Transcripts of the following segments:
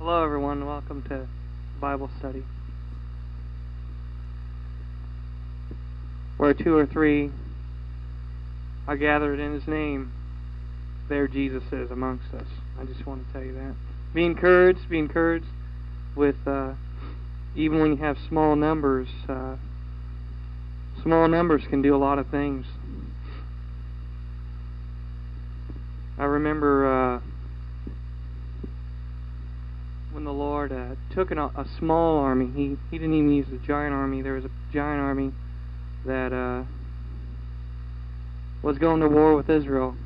Hello, everyone. Welcome to Bible study, where two or three are gathered in His name. There Jesus is amongst us. I just want to tell you that. Be encouraged with, even when you have small numbers can do a lot of things. I remember when the Lord took a small army. He didn't even use a giant army. There was a giant army that was going to war with Israel.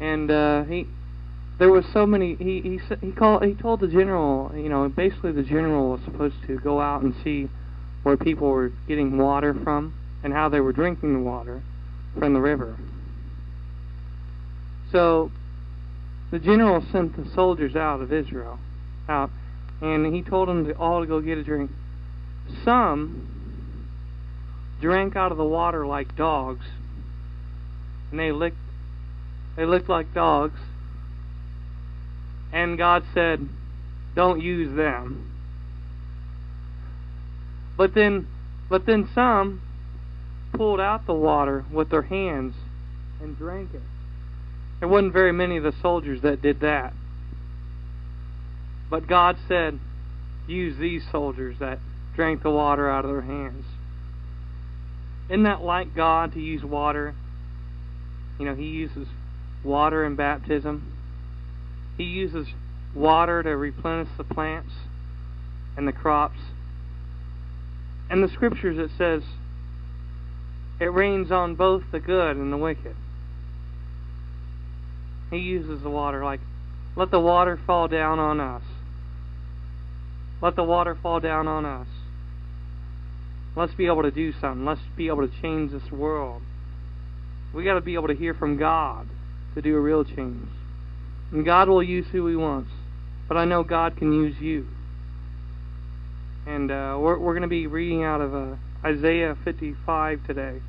And there was so many. He told the general. Basically the general was supposed to go out and see where people were getting water from and how they were drinking the water from the river. So the general sent the soldiers out of Israel, and he told them all to go get a drink. Some drank out of the water like dogs, and they looked like dogs. And God said, "Don't use them." But then some pulled out the water with their hands and drank it. There wasn't very many of the soldiers that did that. But God said, use these soldiers that drank the water out of their hands. Isn't that like God to use water? He uses water in baptism. He uses water to replenish the plants and the crops. And the scriptures, it says, it rains on both the good and the wicked. He uses the water like, let the water fall down on us. Let the water fall down on us. Let's be able to do something. Let's be able to change this world. We got to be able to hear from God to do a real change. And God will use who He wants. But I know God can use you. And we're going to be reading out of Isaiah 55 today.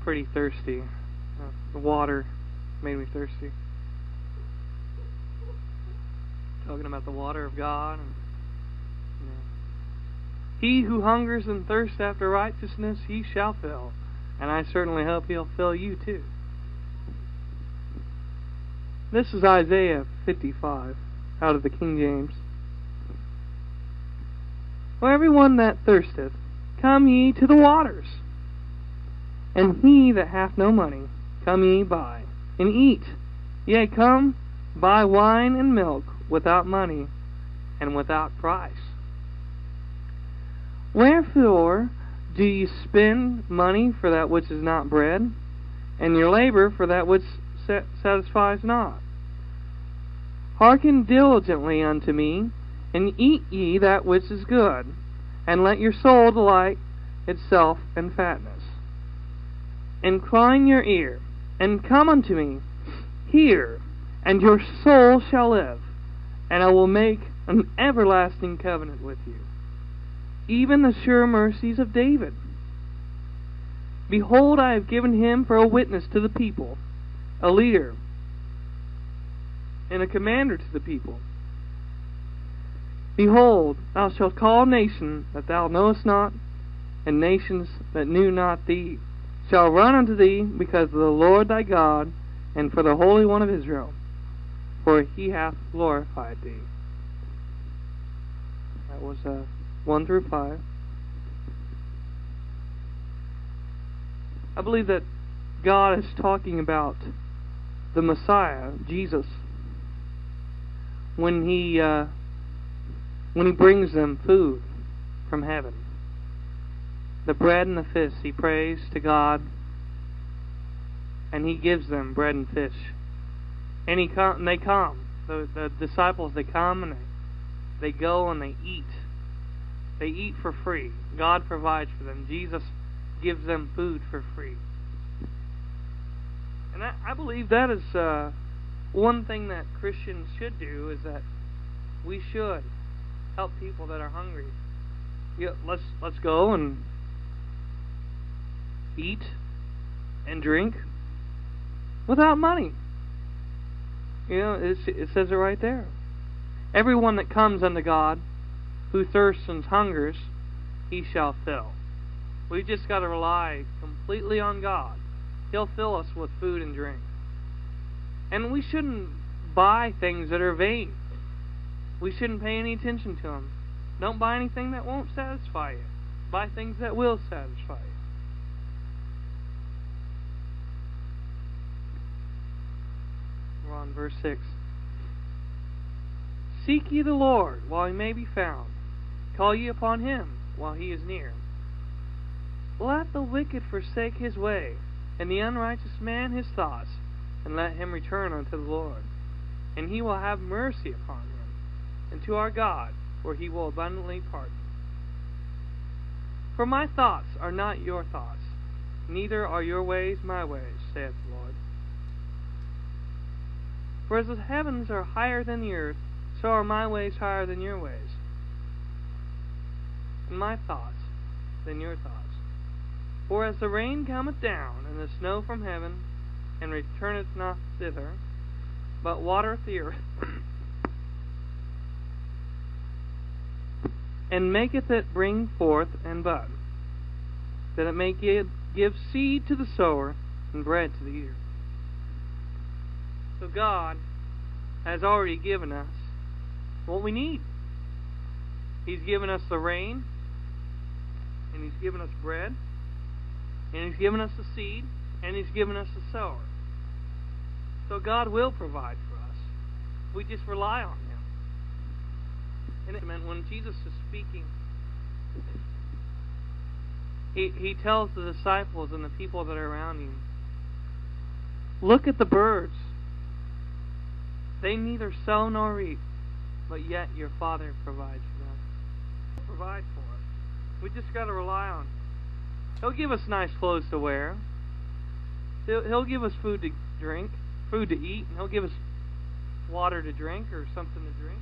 Pretty thirsty. The water made me thirsty. Talking about the water of God. He who hungers and thirsts after righteousness, he shall fill. And I certainly hope He'll fill you too. This is Isaiah 55 out of the King James. Well, everyone that thirsteth, come ye to the waters. And he that hath no money, come ye buy, and eat. Yea, come, buy wine and milk without money, and without price. Wherefore do ye spend money for that which is not bread, and your labor for that which satisfies not? Hearken diligently unto me, and eat ye that which is good, and let your soul delight itself in fatness. Incline your ear, and come unto me. Hear, and your soul shall live, and I will make an everlasting covenant with you, even the sure mercies of David. Behold, I have given him for a witness to the people, a leader, and a commander to the people. Behold, thou shalt call a nation that thou knowest not, and nations that knew not thee shall run unto thee, because of the Lord thy God, and for the Holy One of Israel, for He hath glorified thee. That was 1 through 5. I believe that God is talking about the Messiah, Jesus, when He brings them food from heaven. The bread and the fish, He prays to God, and He gives them bread and fish. And they come. The disciples, they come and they go and they eat. They eat for free. God provides for them. Jesus gives them food for free. And I believe that is one thing that Christians should do, is that we should help people that are hungry. Yeah, let's go and eat and drink without money. It says it right there. Everyone that comes unto God, who thirsts and hungers, he shall fill. We just got to rely completely on God. He'll fill us with food and drink. And we shouldn't buy things that are vain. We shouldn't pay any attention to them. Don't buy anything that won't satisfy you. Buy things that will satisfy you. We're on verse 6. Seek ye the Lord while he may be found. Call ye upon him while he is near. Let the wicked forsake his way, and the unrighteous man his thoughts, and let him return unto the Lord. And he will have mercy upon him, and to our God, where he will abundantly pardon. For my thoughts are not your thoughts, neither are your ways my ways, saith the Lord. For as the heavens are higher than the earth, so are my ways higher than your ways, and my thoughts than your thoughts. For as the rain cometh down, and the snow from heaven, and returneth not thither, but watereth the earth, and maketh it bring forth and bud, that it may give seed to the sower, and bread to the eater. So God has already given us what we need. He's given us the rain, and He's given us bread, and He's given us the seed, and He's given us the sower. So God will provide for us. We just rely on Him. And it meant when Jesus is speaking, He tells the disciples and the people that are around Him, look at the birds. They neither sow nor reap, but yet your Father provides for them. He'll provide for us. We just got to rely on Him. He'll give us nice clothes to wear. He'll give us food to drink, food to eat, and He'll give us water to drink or something to drink.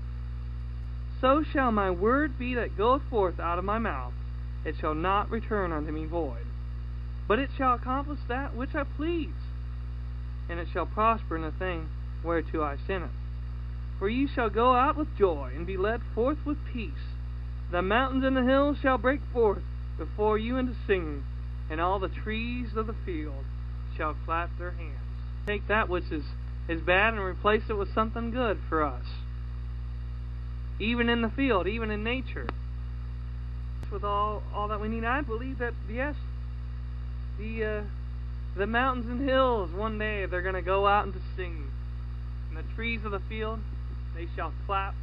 So shall my word be that goeth forth out of my mouth. It shall not return unto me void, but it shall accomplish that which I please, and it shall prosper in the thing whereto I sent it. For ye shall go out with joy, and be led forth with peace. The mountains and the hills shall break forth before you into singing, and all the trees of the field shall clap their hands. Take that which is bad and replace it with something good for us. Even in the field, even in nature. With all that we need, I believe that, yes, the mountains and hills, one day they're going to go out into singing. And the trees of the field, they shall clap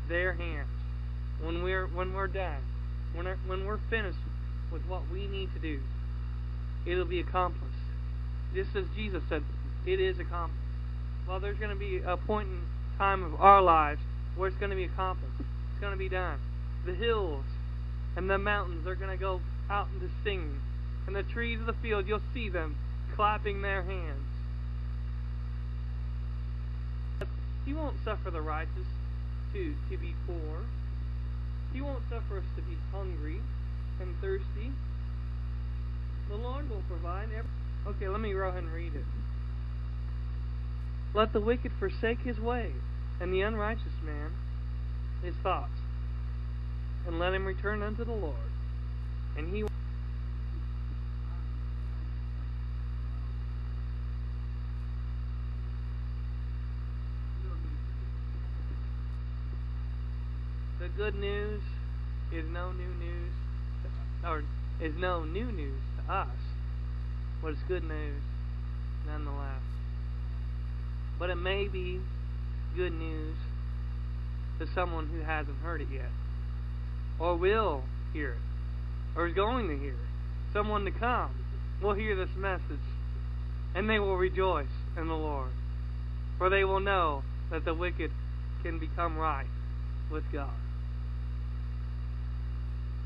their hands when we're done, when we're finished with what we need to do. It'll be accomplished. Just as Jesus said, it is accomplished. Well, there's going to be a point in time of our lives where it's going to be accomplished. It's going to be done. The hills and the mountains are going to go out into singing, and the trees of the field, you'll see them clapping their hands. He won't suffer the righteous to be poor. He won't suffer us to be hungry and thirsty. The Lord will provide everything. Okay, let me go ahead and read it. Let the wicked forsake his way, and the unrighteous man his thoughts, and let him return unto the Lord, and He will. The good news is no new news, or is no new news to us, but it's good news nonetheless. But it may be good news to someone who hasn't heard it yet, or will hear it, or is going to hear it. Someone to come will hear this message, and they will rejoice in the Lord, for they will know that the wicked can become right with God.